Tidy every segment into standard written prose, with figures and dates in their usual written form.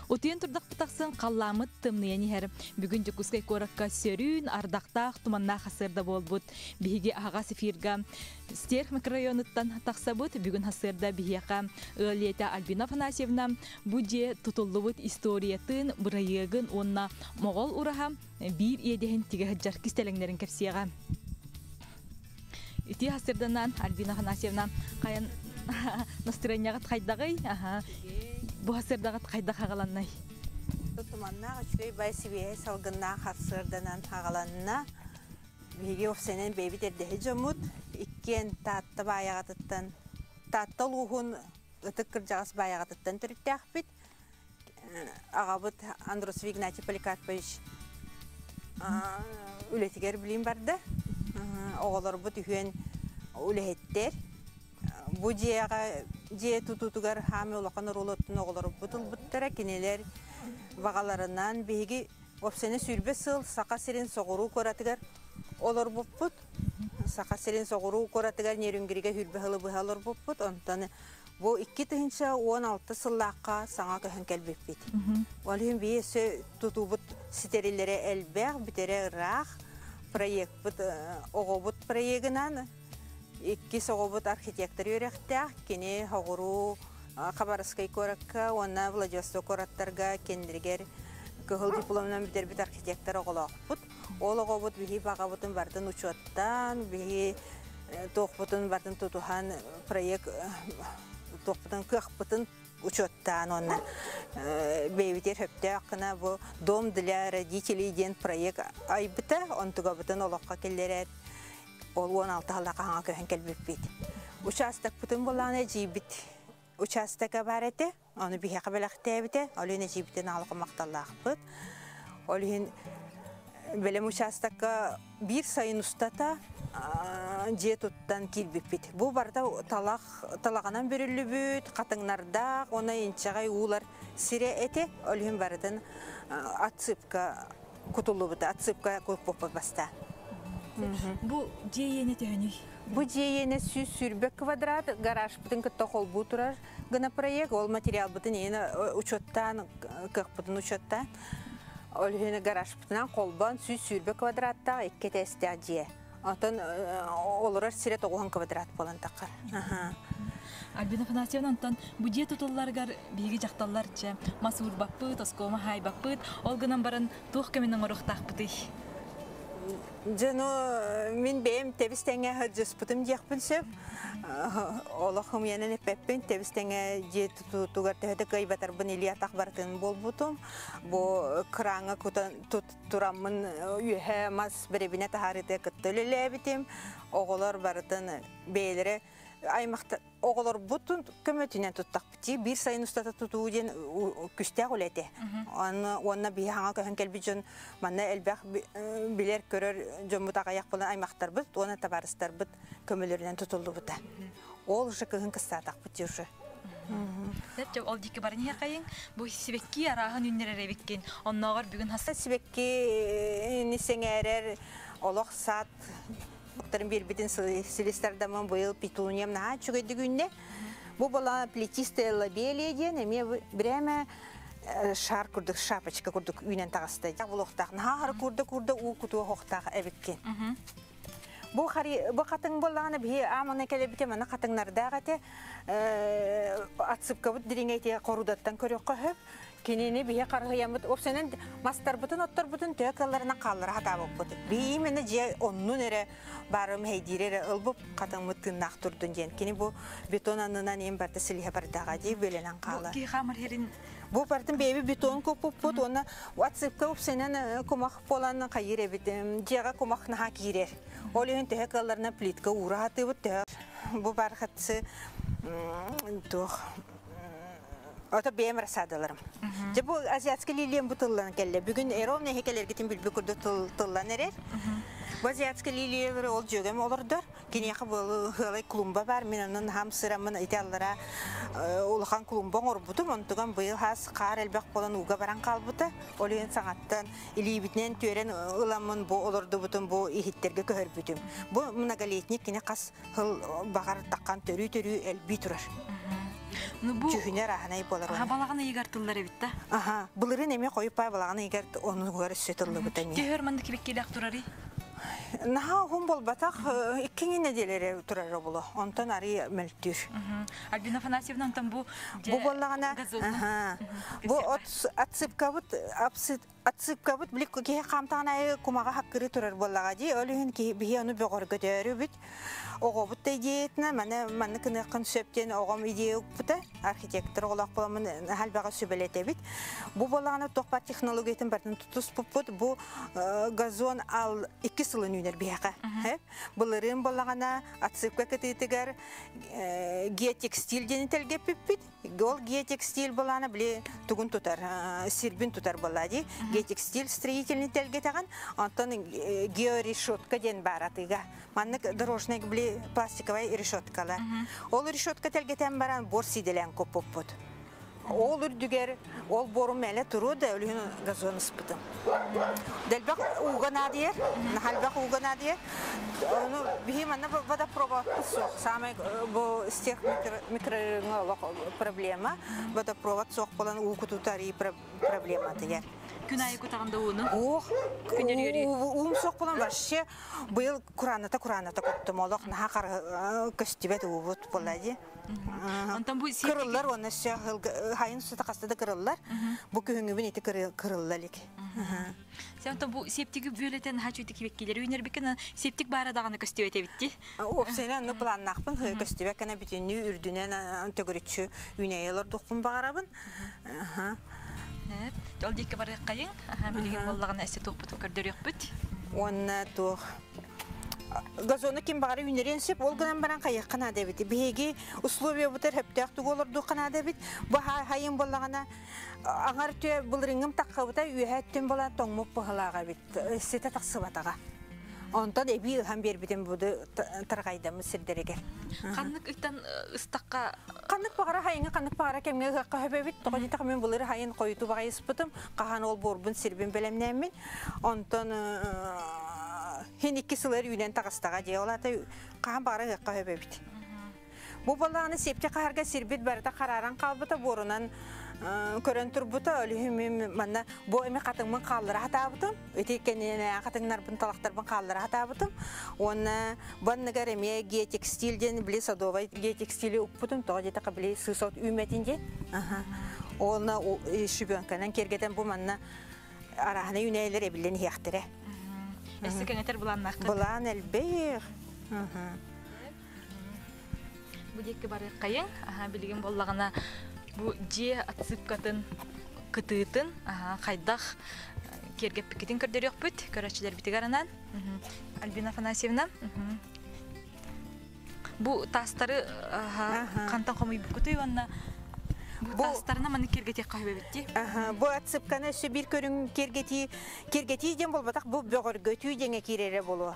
Утуен турдак бутаксын қалламыт тымныяни хәрі. Бүгін жүкускай коракка сөрін ардақтақ туманна хасырда болбут. Биһиге аға сефирга Стерх микрорайоныттан тақсабыт. Бүгін хасырда биһияқа ылета Альбина Афанасьевна бүде тутуллыбыт историятын бұрайығын онна моғол ураха бир едехін тиге хыджар кистелеңдерін кепсияға. Ити хасырданан Альбина Афанасьевна қайын настроениягат қайдағай, бұ хасырдағат қайда қағаланнай. Туманна очкой байсибие салгынна хасырданан қағаланна биге офсенен бейбитердеһи жомут иккен таатта баягатыттан таатта лугун ытык кыржагас баягатыттан түрүттәхбит агабыт Андросов Игнатий Поликарпович үлетигер билим барды оголор бут үһен үлехеттер бу жега же тутутугар хами улакан ролоттун оголор бутул буттара кинелер багаларынан биги опсене сүрбе сыл сака сирин согуру коратыгар олор буппут сака сирин согуру коратыгар нерүнгириге хүрбе хылы быхалор буппут онтан бу 2016 сыллакка саңа көһөн келбеппит олин биесе тутубут ситерилере элбег битере рах проект бут огобут проектынан икки согобут архитектор өрөктәк кене хогуру Хабаровской коракка онна Владивосток кораттарга кендиргер көгөл дипломнан битер бит архитектор оголокпут ол огобут биһи багабытын бардын учоттан биһи тохпутун бардын тутухан проект тохпутун көхпутун учоттан онна бейбитер хөптө акына бу дом для родителей ден проект айбыта онтуга бутун олокка келлерет ол 16 халлака хаңа көһөн келбеппит участок бутун буланы жибит участокка барете аны биһи кабелактебите олуне жибитен алгы макталлакпыт олуин белем участокка бир сайын устата же туттан килбиппит бу барда талаганан бөрүлүбүт катыңнарда оны инчагай уулар сире эте олуин бардан отсыпка кутулубут отсыпка көп баста Бу жейене төхөнүй. Бу жейене сүрбе квадрат гараж бутын кытта холбу турар гына проект ол материал бутын эне учоттан кык бутын учоттан ол эне гараж бутынан колбан сүрбе квадратта экке тесте же атын олар сире 9 квадрат болан такар Альбина Афанасьевна антон budget tutullargar биги жакталларча масур баппыт оскома хай баппыт олгынан баран тух кеменен орохтакпыты Жано мен бем тебистеңе хаджыс бутым жакпын сөп. Олохум янене пеппен тебистеңе же тугар тәһәдә кайбатар бын Илья тахбартын болбутум. Бу краңа турамын үһә мас беребине тахарыды кыттылы битим. Оголор бартын бейлере аймакта оголор бутун көмөтүнөн туттак бити бир сайын устата тутуу ден күстә гөлете. Онна би хаңа көһөн келбижен манна элбах билер көрөр жомутага як булан аймактар бит, оны табарыстар бит көмөлөрүнөн тутулду бута. Ол же көһөн кыстатак бити уже. Деп жоб алдык барыны кайын бу сибекки арагын үннерер беккен. Онногор бүгүн хаса сибекки нисеңерер олох сат Доктор бирбитин Силистердаман быйыл петуниям на чугайды күнне. Бу бала плетистая лабелия ден, эме бреме шар курдук, шапочка курдук үйнен тағысты. Бу лохтақ, нахар курдук, у кутуа хоқтақ әбіккен. Бу қатың болағаны бі амына келебіте, мана қатыңнардағаты атсыпқа бұд диреңейте қорудаттан көрек қөхіп, кенені бие қарғыямыд, опсенен мастар бұтын, оттар бұтын төкаларына қалыр хатабып бұды. Бейі мені же оннун әрі барым хейдирері ұлбып қатың мұттың нақтырдың ден. Кені бұл бетон анынан ең барды сіліге бардаға дей бөленен қалы. Бұл бардың бейбі бетон көпіп бұд, оны атсыпқа опсенен көмақ боланын қайыр әбідім, жеға көмақ наға кейрер. Ол ең төкаларына плитка ұра хаты бұд. Бұл бар қатысы Ota beğen rasadlarım. Bu aziyatski liliyen bu tıllan kelle. Bugün erom ne hekeler gitin bilbi kurdu tıllan erer. Bu aziyatski liliyeleri ol jögem olurdur. Kini yakı bu hılay klumba var. Minanın ham sıramın itallara ulukan klumban orbutum. Ontugan bu yıl has kar elbek bolan uga baran kalbuta. Oluyen sanattan ilibitnen tören ılamın bu olurdu butun bu ihitterge köhör bütüm. Bu mınagaletnik kini kas hıl bakar takkan törü el biturar. Ну бу жүхүнер аханай болар. аха балагына егартылар битта. Аха, булырын эме коюп бай балагына егер оны көрө сөтөлү бутани. Төхөр манды кибеккелек турары. Наха хум болбатак 2 неделере турары болу. Онтон ари мөлтүр. Альбина Афанасьевна там бу боллагана. Аха. Бу отсыпкабыт блик ке камтагана кумага хаккыры турар боллага ди. Өлүн ки бие аны бөгөр көтөрү бит. Огобут идеятна маны кыны концептен огом идея укпута архитектор олак боламын халбага сөбелете бит. Бу боллагана токпат технологиятын бардын тутус пупут бу газон ал 2 сылын үнер бияка. Булырын боллагана отсыпка кететигер геотекстиль денителге пиппит. Гол геотекстиль болана биле тугун тутар, сирбин тутар боллади. Геотекстиль строительный телге таган, антон георешетка ден баратыга. Маннык дорожный биле пластиковая решеткала. Ол решетка телге тен баран бор сиделен коппут. Ол үрдүгер, ол бору мәле туру да өлүн газон ыспытым. Делбак угана дие, нахалбак угана дие. Ну, бихи манна водопровод сок. Самый бо с тех микрорайонов проблема. Водопровод сок болан укутутари проблема дие. Күнайы кутаганда уну. Ох, сок болан вообще быйыл кураната коттум олок наха кар костибет убут болади. Антан бу кырыллар оны шахыл хайын сута кастада кырыллар. Бу күнгүбүн эти кырыллалык. Сен бу септиги бөлетен хачуйты кибеккелер үйнербекена септик барадаганы костибете битти. Опсена ну планнакпын костибекена битинни үрдүнен төгөрүчү үйнейлер дукпун багарабын. Ол дикке бары кайын, билген боллагына эсе топпут көрдөрөк бүт. Онна то газоны ким бары үйнеренсеп, ол гынан баран кайыккана дебит. Беги условия бутер хептакту олор дуккана дебит. Бу хайын боллагына аңар тө булрынгым таккабыта үйәттен бола тоңмоп бахалага бит. Сете таксыбатага. Онтан эби һәм бербитен буды таргайдамы сирдерегер. Каннык ыттан ыстакка каннык багара хайыңа каннык багара кемге кахабебит тогыта мен булары хайын койту багайыспытым. Кахан ол борбун сирбин белемнәмен. Онтан хин 2 сылар үйнен тагыстага же олата кахан багара кахабебит. Бу баланы септе каһарга сирбит барда караран калбыта борунан көрөн турбута өлүм манна бу эме катыңмын калдыра хатабытым этекенене катыңнарбын талактарбын калдыра хатабытым оны банныгар эме геотекстильден биле садовый геотекстили укпутум тоо жете кабиле сысот үмөтинде оны шүбөнканан кергеден бу манна арахана үнейлер эбилен хияктыре эсекеңетер буланнакты булан элбех бу декке бары кайын билген боллагына бу же отсыпкатын кытытын кайдах кергеп пикетин көрдөрөк бүт көрөчүлөр битигаранан Альбина Афанасьевна бу тастары кантан комуй букуты ванна бу тастарына маны кергете кайбебитти бу отсыпканы бир көрүн кергети ден болбатак бу бөгөргөтүү деңе кирере болуу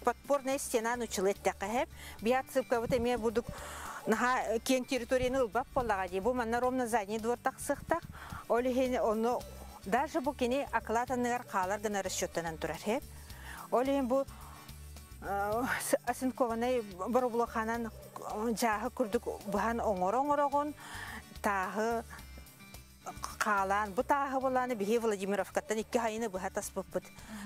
подпорная стена нучулет такып би отсыпка вот эме будук наха кен территорияны ылбап боллага ди бу манна ровно задний двор таксыктак олихени оны даже бу кени аклатаныр калар гына расчёттанан турар хеп олихен бу асынкованай бороблоханан жагы курдук бухан оңорогон тагы калан бу тагы буланы бихи Владимировкаттан 2 хайыны бу хатаспыппыт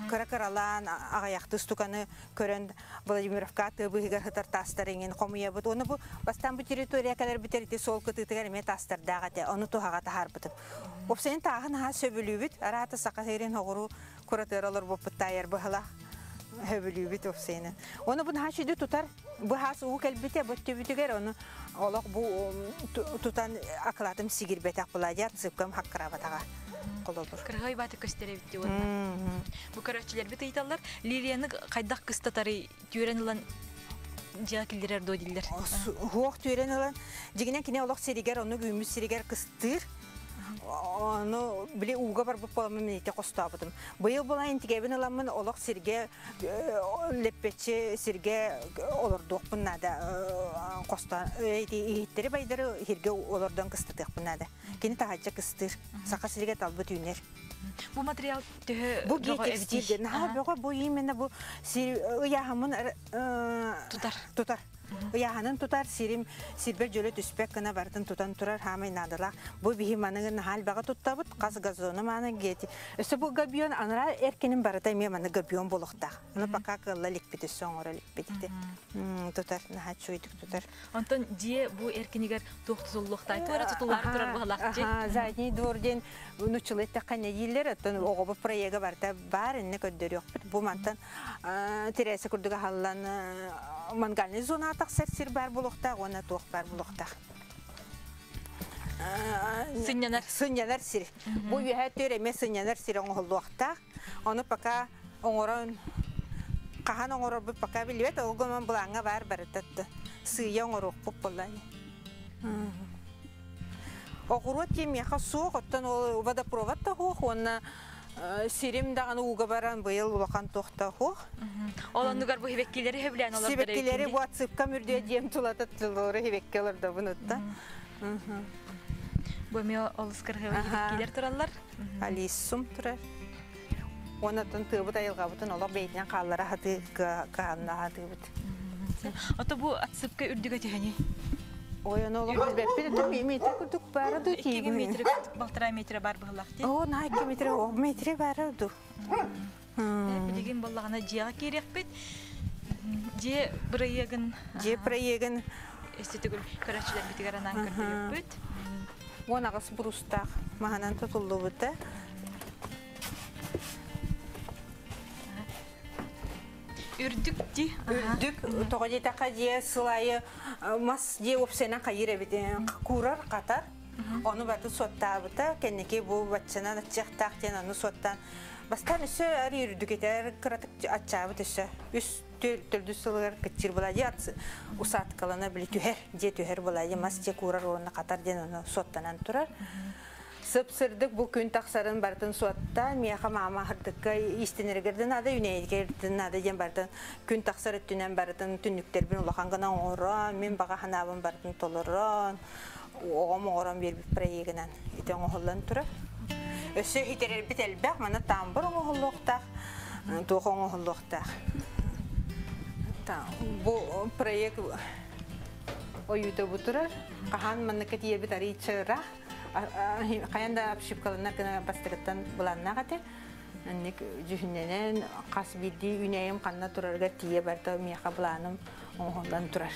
каракаралан агаяқты стуканы көрөн Владимировка тыбыгар хатар тастарыңын комуя бут оны бу бастан бу территория калар битерди сол кытытыгар ме тастардага те оны тухага тахарбытып опсен тагын ха сөбүлүбүт арата сакасерин огуру кураторалар бопуттайыр бахала хөбүлүбүт опсен оны бу хашиди тутар бу хас у келбите боттүбүтүгер оны олок бу тутан аклатым сигирбетак буладят сыпкам хаккарабатага колобур кыргай баты көстөрөбүт деп атам бу көрөчүлөр бит ыйталар Лилияны кайдак кыстатары түрөнүлөн жакилдерер додиллер хуак түрөнүлөн жигинен кине олок серигер оны күмүс серигер кыстыр onu bile uga var bu palamı minite kostaptım. Bu yıl bana intikabın alamın olak sirge leppeçe sirge olur dokun da kosta ihtileri baydarı hirge olurdan kıstık bunada. Kendi tahacak kıstır. Saka sirge talbut üner. Bu materyal bu tekstilden ha bu yeminle bu sir yahamın tutar. Яһанын тутар сирбер жөлө түспек кына бартын тутан турар хамай надылак. Бу бихиманың хал бага туттабыт каз газоны маны гети. Өсө бу габион анара эркенин барата ме маны габион болукта. Аны пока кылла ликпити соңора ликпити. Тутар на чуйдук тутар. Антон дие бу эркенигер тохтузуллуктай тура тутулар турар баглакчы. Задний дворден нучулетте кане дилер аттан огобу проега барта бар инне көддөрөк бит. Бу мантан тересе курдуга халлан мангальный зона таксер сир бар болукта, она тох бар болукта. Сыннянар сир. Бу яһа төреме сыннянар сир оңоллукта. Аны пока оңорон кахан оңорор бу пока билбет, огоман булаңга бар баратты. Сыя оңорок популай. Огурот кемеха суық, оттан ол водопроводта хоқ, оны сирим дағаны уға баран бұйыл улақан тоқта хоқ. Ол онығар бұл хебеккелері хеблен олар бірі? Хебеккелері WhatsApp-ка мүрдея дем тұлататтылары хебеккелерді бұнытта. Бұме олысқыр хебеккелер тұралар? Алиссум тұрар. Онатын тұбыт айылға бұтын олар бейтінен қаллара хаты қағанна хаты бұт. Ото бұл атсыпқа үрдігі тегені? Ой, оно лох беппе, то метр курдук бара ду ки. 2 метр, 1,5 метр бар быгылакты. О, на 2 метр, 10 метр бара ду. Билеген боллагана жега керек бит. Же бирегин. Же проегин. Эстетигил карачылар битигаранан көрдүк бит. Она гас брустак, маханан тутулду бит. Үрдүкти. Үрдүк, тогоди такади сылайы мас же опсена кайыр бит. Курар катар. Оны баты сотта бит. Кенеке бу батчана чактак тен аны соттан. Бастан өсө ари үрдүкетер кратык ачабы төсө. Үс төлдү сылыр кичир булади атсы. Усаткалана били түһер, же түһер булади мас же курар оны катар ден аны соттанан турар. Сыпсырдык бу күн таксарын бартын суатта мияка мама хырдыкка истенергерден ада үнейгерден ада ден бартын күн таксар өттүнөн бартын түнүктер улахан гана оңора мен бага ханабын бартын толорон огом огорон берип проегинен ите оңоллан тура өсө итерер бит элбек мана тамбыр оңоллуктак туох оңоллуктак та бу проект оюта бутурар кахан маннакет ебит ари чыра Каянда пшипкалына кына бастырыттан буланна кате. Анник жүхүннен кас бидди үнәйем канна турарга тие барта мияка буланым оңондан турар.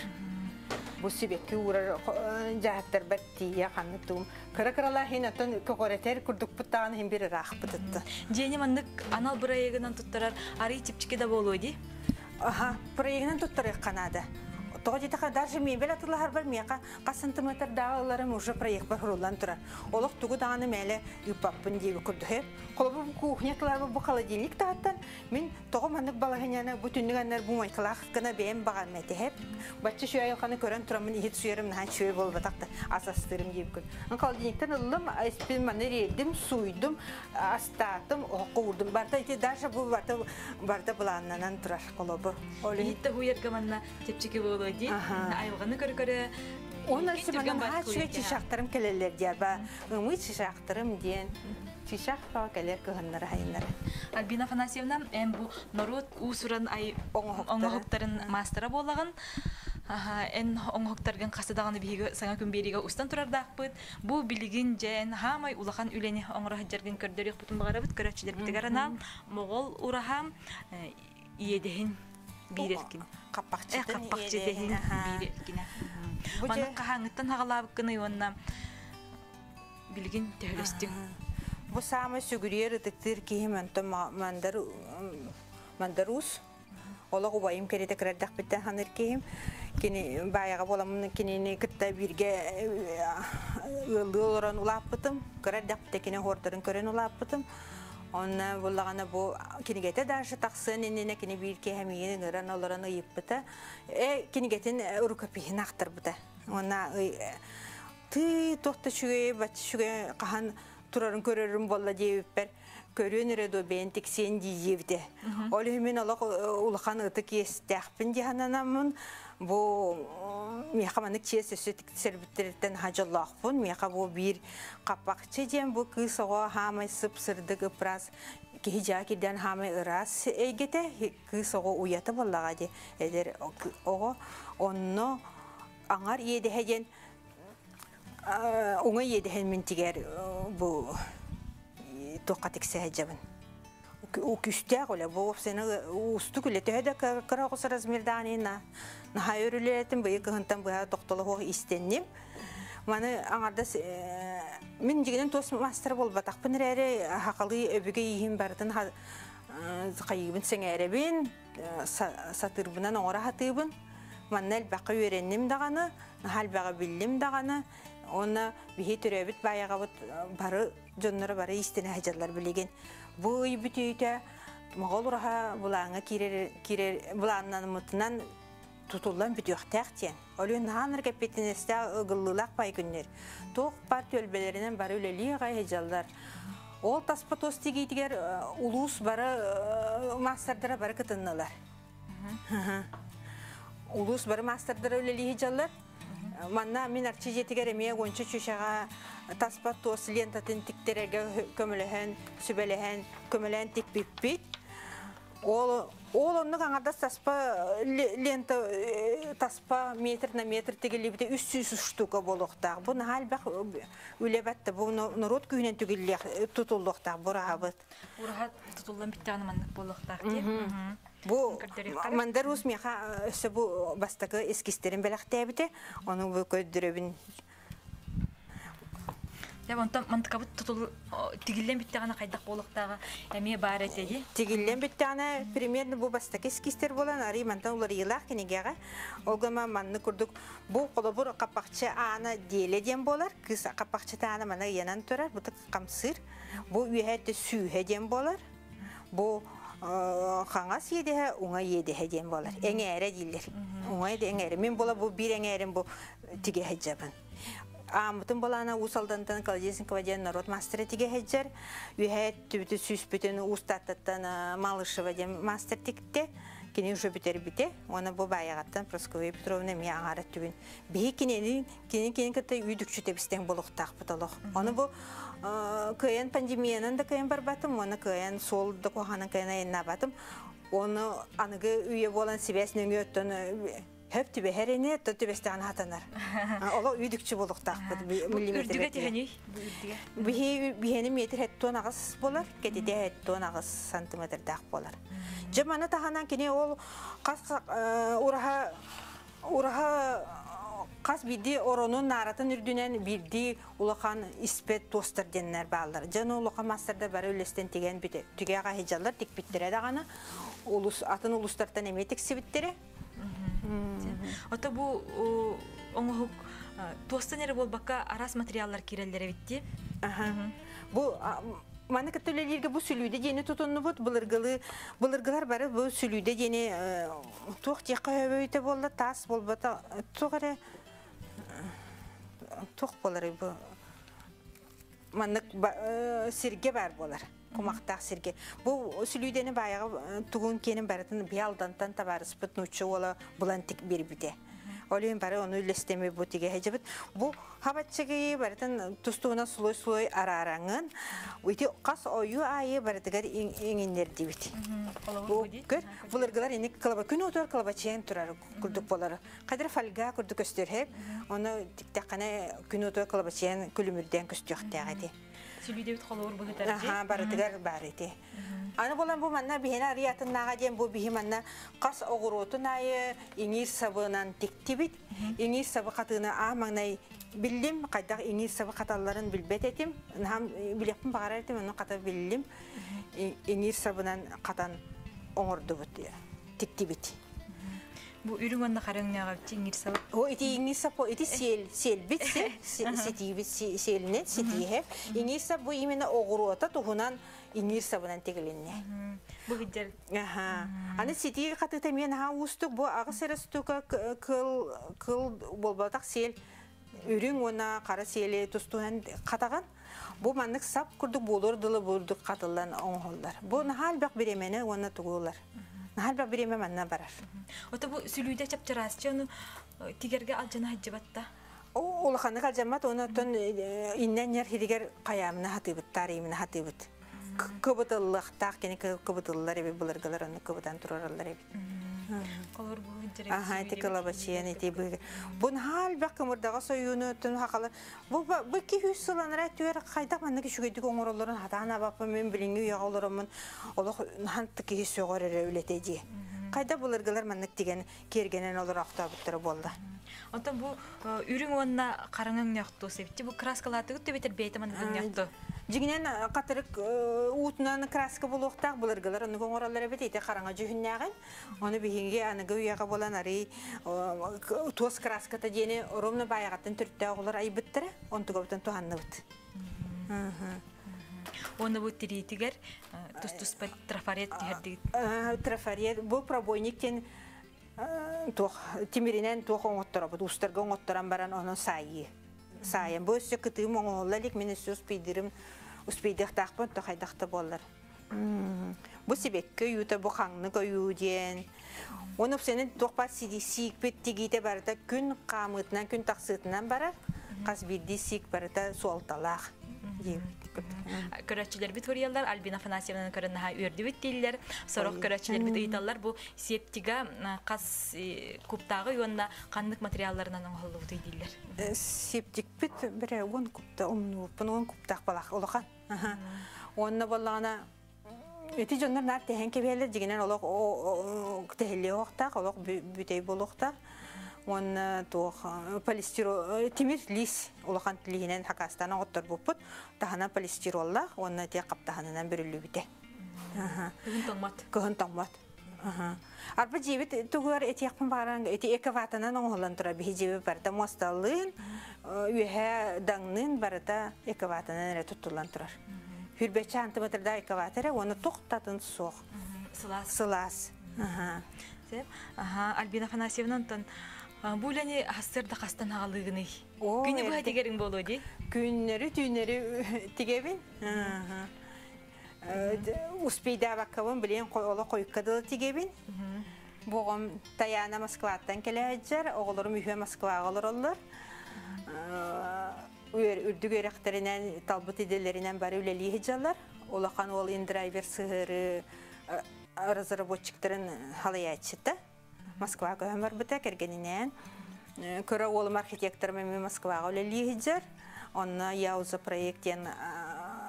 Бу сибекки урар жааттар бар тие канны тум. Кара-каралар хинатан кокоретер курдук путтаган хим бир рах путутты. Жени мандык анал бирегинен туттарар ари типчики да болуди. Аха, проегинен туттарык канада. Тогодитака даже мебель атылар бар мияка сантиметр дагыларым уже проект бар рулан турар. Олох тугу даганы меле юпаппын диби курдухеп. Колобу кухнятылар бу холодильник тааттан мен тогомандык балаханяна бүтүндүгөннөр бу майкалак гана бем баган метеп. Баччы шуй айылканы көрөн турамын ихит суйрым нахан шуй болбатакты асастырым дип күн. Холодильниктен ылым айспен манери дим суйдум астатым окурдум. Барта ити даже бу барта буланнан турар колобу. Олихитте хуйерга манна тепчики болу айылғаны көрі-көрі оны сыманын шуй чишақтырым келелер дияр ба ымы чишақтырым ден чишақ баға келер кығыннары хайынлары Альбина Афанасьевна бұл Норут ұсырын оңғықтарын мастера болағын ән оңғықтарғын қасыдағаны бейгі саңа күн берігі ұстан тұрардақ бұд бұл білігін жән хамай улақан үлені оңырағы жарғын көрдері бұтын бағара бұд көрәтшілер бітігарынан моғол ұрахам иедейін биреркин каппакчыдын биреркин маны кахаңыттан хагалабыккыны онна билгин төлөстүң бу самы сүгүрер тектир кийимент мандарус олого байым керете кредак биттен ханыр кийим кини баяга боламын кинини кытта бирге ылдыран улаппытым кредак текине хордорун көрөн улаппытым Онна буллагана бу кинигете даже таксын инне кини бирке хамиген гыран олораны йыппыта. Кинигетин урукапин актырбыта. Онна ты тохта шуге бачшуге кахан турарын көрөрүм болла дейбер. Көрөнөрө до бентик сен дийевде. Ол мен алак улахан ыты кестяхпин дихананамын. Бу мехаманык чесе сөтик сербиттерден хажаллахпын. Меха бу бир капакчы дем бу кысого хамай сыпсырдыгы праз Kihija kirden hame ıras egete kız oğu uyatı bollağa de eder oğu onu angar yedehen ona yedehen mintiger bu tokatik sehecabın. O küste öyle bu sene ustu külete de kara kusar razmirdanina. Naha örületim bu yıkıntam bu doktorluğu istendim. Mana angarda min jigenen tos master bol batak penere hakalı öbüge yihim bardan kayıbın sengerebin satırbından ora hatыбын. Manel baqa öğrendim dağını, hal baqa bildim dağını. Ona bihi türebit bayağı barı jonlara barı istene hajallar bilegen. Bu ibiteyte mağol raha bulanga kirer bulandan mutnan tutulan bitiyor taqtiyan. Olun hanır kapitineste ıgıllılak pay günler. Toq parti ölbelerinden barı öleliğe hajallar. Ol taspatos tigitiger ulus barı masterdara barı kıtınnalar. Ulus barı masterdara öleliğe hajallar. Manna min archijetiger emeye gonça çuşağa taspatos lentatin tikterege kömülehen, sübelehen, kömülen tik bipbit. Onun kanada taspa lenta taspa metr na metr tegeli 300 штука болуqta. Bu hal bak ülebatta bu narot günen tügillik tutulduqta bu rahat. Bu rahat tutulan bittiğini manlık boluqta diye. Bu mandarus meha bu bastaka eskisterin belaqta bite. Onun bu ködürebin Ya ondan mantıklı tutul tigillen bittiğine kaydak boluqtaga emiye baretedi. Tigillen bittiğine примерно bu bastaka eskister bolan ari mantan ular yılaq kinegege. Ogama manны kurduk. Bu qolabur qapaqçı ana dieleden bolar. Kız qapaqçı tane mana yanan törer. Bu qamsır. Bu ühette süheden bolar. Bu Xangas yedi ona yedi heden bolar. Eŋere diller. Ona yedi eŋere. Men bola bu bir eŋerim bu tige hecabın. Amutun bolana usaldantan kaljesin kavajan narod master tige hejar. Ühet tübütü süspütün ustatattan Malышева dem master tikte. Kini уже biter. Ona bu bayağattan Praskovya Petrovna mi ağarat tübün. Bihi kini kata üydükçü tebisten boluqtaq butaloq. Onu bu kıyan pandemiyanın da kıyan barbatım. Onu kıyan sol da kohanın kıyana enna batım. Onu anıgı üye bolan sibesinin öttün hep tübe herene tübestan hatanar. Ola üydükçü boluqtaq milimetre. Ürdüge teheni. Biheni metre hetton ağız bolar. Ketide hetton ağız santimetre dağ bolar. Jamana tahanan kini ol kas uraha kas bidi oronun naratın ürdünen bildi ulakan ispet toster denler bağlar. Jana ulakan masterda bara ölesten tegen bite. Tügeğa hejallar tik bittere dağana. Ulus atın uluslardan emetik sibittere. Ota bu oңohuk tostaneri bolbakka aras materiallar kirellere bitti. Bu Mana kötülerge bu sülüde yeni tutunnu bot bulurgalar bari bu sülüde yeni toq jaqa höböйte bolda tas bolbata toqare toq bolar bu manık sirge bar bolar kumaqtaq sirge bu sülüdeni bayağı tugun kenin baratın bialdantan tabarıs putnuçu ola bulantik birbide. Oluyum bari onu listeme bu tige hecebet. Bu habatçıgı baratan tustuğuna suluy ararangın. Uyti qas oyu ayı baratigar inginler dibit. Bu gör bulargalar inik kalaba gün otur kalaba çen turar kurduk boları. Kadir falga kurduk öster hep. Onu tiktakane gün otur kalaba çen külümürden küstüq tağidi. Sülüde bit qalawır bu tarafı. Aha baratigar bariti. Ana bolan bu manna bihena ariyatın nağa dem bu bihi manna qas oğurotun ayı ingir sabınan tiktibit. İngir sabı qatığına ahmanay bildim. Qaydaq ingir sabı qatalların bilbet etim. Ham bilepim bağırar etim onu qata bildim. İngir sabınan qatan oğurdu bu tiktibit. Bu ürün onda qarangnağa ingir sabı. O iti ingir sabı iti sel bitse sitibit selne siti hep. İngir sabı bu imena oğurota tuhunan ingir sabınan tegelinne. Bu gider. Aha. Ana siti qatı temen ha ustuk bu ağısera stuka kıl bolbatak sel ürün ona qara seli tustuhan qatağan. Bu manlık sap kurduk bolur dılı bulduk qatılan oğullar. Bu nahal bak biremene ona tuğular. Nahal bak bireme manna barar. Ota bu sülüde çapçarasçı onu tigerge aljana haccabatta. O ulaqanı qaljamat ona ton innen yer hidiger qayamına hatıbıt, tarihimine hatıbıt. Kıbıtıllıqtaq kene kıbıtıllar ebi bulurgalar onu kıbıtan turarlar ebi. Olur bu internet. Aha, eti kalabaçıyan eti bu. Bun hal bak kımırdağa soyunu tün hakalı. Bu ki hüs sılanır tüyer kaydak manlık şu gedik oңorolların hatana bapı men bilingi yağollarımın Allah hantık ki hüs yoğar öğreteci. Kayda bulurgalar manlık digen kergenen olur aktabıttırı boldu. Ondan bu ürün onunla karının yaktı sebepti. Bu kraskalatı güttü beter beytamanın yaktı. Jiginen katırık uğutunan kraska buluqtaq bulurgalar onu oңorollara beteyte karanga jühünnägen. Onu bihinge anıgı uyağa bolan arı toz kraskata jeni romna bayaqатын türtte oğular ay bittire. Onu tuğabıtan tuhanны bit. Onu bu tiritiger tus trafaret diherdi. Trafaret bu pробойниктен тимиринен туох оңоттора бу устарга оңотторан баран онун сайы. Сайын бу өссө кытым оңоллалик мен өссө успейдихтақпын тохайдақта боллар. Бу себекке юта бу хаңны көйүү ден. Оны сенин тоқпа сикпет тигите барда күн қамытынан күн тақсытынан барар. Қаз бирди сик барда суалталақ. Көрәтчілер бит көрелер, Альбина Афанасьевнаны көріннаға өрді бит дейлер. Сорок көрәтчілер бит ыйталар, бұл септига қас куптағы йонна қандық материалларынан оңғылы бұты дейлер. Септик бит бірі 10 купта, 10 куптақ балақ олақан. Онына болағына өте жонлар нар тәхен кебелер дегенен олақ тәхелі оқтақ, олақ бүтей болуқтақ. Он полистирол тимир лис улахан тилигинен хакастана оттор буппут тахана полистиролла онна те каптаханынан бөрүлү бите. Көгөн таңмат. Арба жебит тугар этиякпын баран эти экаватанан оңолан тура би жебит барда мосталын үйе даңнын барда экаватанан эре туттулан турар. Хүрбече антиметрда экаватара оны токтатын соқ. Сылас. Альбина Афанасьевнан Булани хастырда қастан ағалығыны. Күні бұға тегерің болу де? Күннері, түйнері тегебін. Успейді абаққабын білен олы қойыққадылы тегебін. Бұғым Таяна Москваттан келі әджер, оғылырым үйе Москваға олыр олыр. Үрдік өріқтерінен, талбыт еделерінен бары өлелі ежалар. Олақан ол индрайвер сығыры разработчиктерін халай әтшітті. Москваға өмір біті кергенінен. Көрі олым архитекторымен Москваға өлелі ежер. Онна яузы проекттен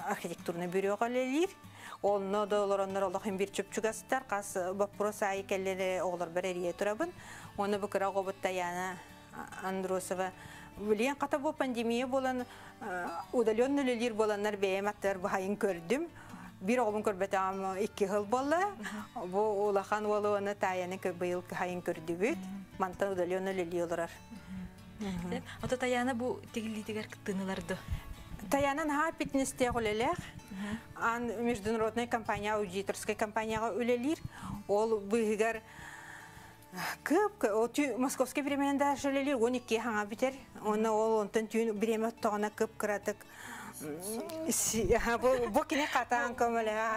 архитектурны бюроға өлелер. Онна да олар олақын бір чөпчігастар. Қас вопрос айы кәлері оғылар бір әрие тұрабын. Оны бүкірі ғобыт Таяна Андросова. Білген қата бұл пандемия болан, удален өлелер боланлар бәйім аттар бұхайын көрдім. Bir oğlum körbete ama 2 yıl bolla. Bu olakan oğlu onu Tayan'ın körbeyil hayın kördübüt. Mantan udalyon öleliyorlar. Ota Tayan'a bu tegilliğe kıttığınılardı. Tayan'ın ha fitness'te öleler. An международная компания, аудиторская компания ölelir. Ol bıhıgar köp o Moskovski временде ölelir 12 hanga biter. Onu ondan tüm bireme tağına köp kıratık. Bu kine katan kamalaya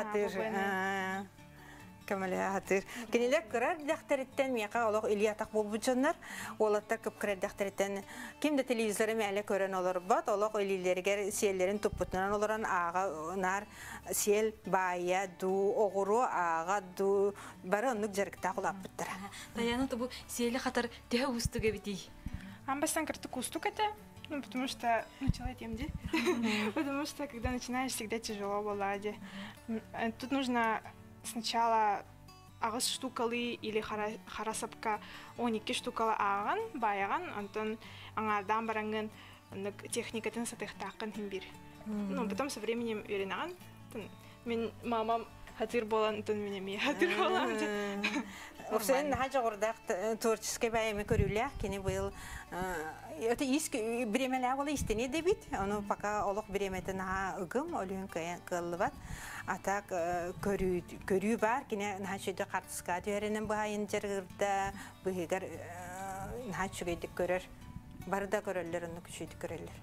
hatır. Kineler kırar daktaritten miyaka Allah iliyatak bulbucanlar. Olatlar köp kırar daktaritten kim de televizörü meyle kören olur bat. Allah ililerger siyellerin toputlanan oluran ağa nar siyel baya du oğuru ağa du bari onluk jarıkta kulap bittir. Tayanı bu siyeli katar tehe ustu gebiti. Амбасан карту кустук это, ну потому что начала тем де, потому что когда начинаешь всегда тяжело было. Тут нужно сначала агыс штукалы или харасапка 12 штукалы аган, баяган, антон аңардан баранган техникатын сатыхтакын химбир. Ну потом со временем үйренаган, мен мамам хатыр болан, антон меня хатыр болан. Sen hacı orada tворческий bayımı körüler kini bu yıl öte iş biremeler ola isteni de bit onu paka oluk biremetin ha ıgım olun kıllıvat atak körü var kini hacı da kartıska diğerinin bu hayın cergirde bu higar hacı geydik görür barda görürler onu küçüydük görürler.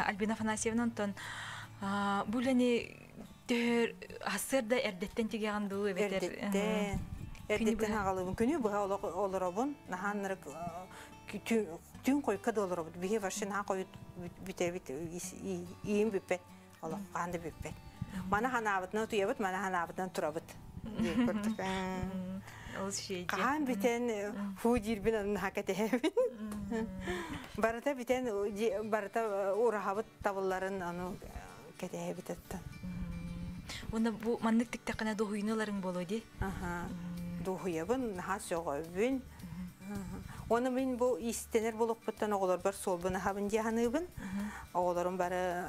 Альбина Афанасьевна ton bulani Hasırda erdetten tegeğen doğu eveter. Erdetten ağalığım günü bu olurabın. Nahanırık tüm koy kadı olurabın. Bir başın ha koy biter iyiyim büpe. олоққанды биппет. Мана ханабытынан туябыт, мана ханабытынан турабыт. Ол шейде. Қан битен ху дирбин анын хакетебин. Барата битен барата урахабыт табылларын аны кетебит аттан. Оны бу маннык тиктакана дохуйнуларың болоди. Дохуябын хас жогобун. Оны мен бу истенер болуп буттан оголор бар солбуна хабын жаханыбын. Оголорун бары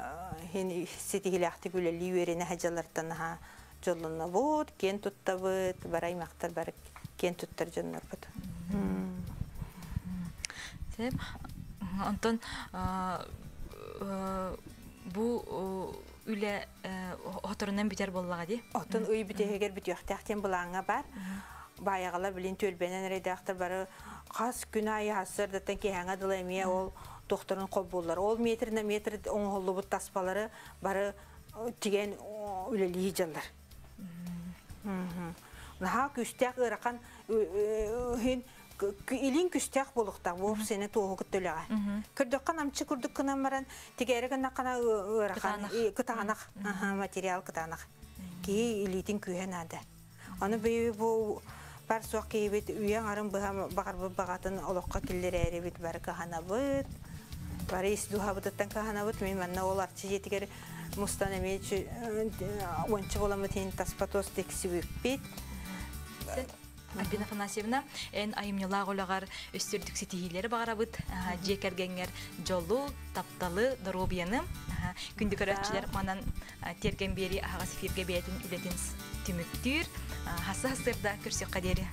хен сетигилакты күлели верене хажалардан ха жолуна бут, кен туттабыт, барай мактар бар кен туттар жоннор бут. Теп Антон бу үле оторунан битер боллага ди. Отон уй битегер бит яктактен булаңа бар. Баягала билин төлбенен редактор бары кас күн айы асырдаттан кехаңа дылаймия ол докторун кобуллар. Ол метріне метр оңголлубут таспалары бары тиген үлели жаллар. Наха күстәк ыракан хин илин күстәк булыкта бу сене тоогы төлөгө. Көрдөккан амчы күрдүк кына маран тигереген накана ыракан кытанак материал кытанак. Ки илитин күһенада. Аны бу бар соқ кейбет үйен арын бағар бағатын олыққа келдер әрі бет бәрі қағанабыт. Бары есі дұхабыттан қағанабыт. Мен мәнна ол арчы жетігер мұстан әмейші ончы боламы тейін таспатос тексі өкпет. Альбина Афанасьевна, эн айымнела олағар өстірдік сетихилері бағарабыт. Жекергенгер жолу, тапталы, дорубияны. Күнді көрәтшілер манан терген бері ағасы фирге бәйтін үлетін түміктір. Хасы-хасырда көрсек қадері.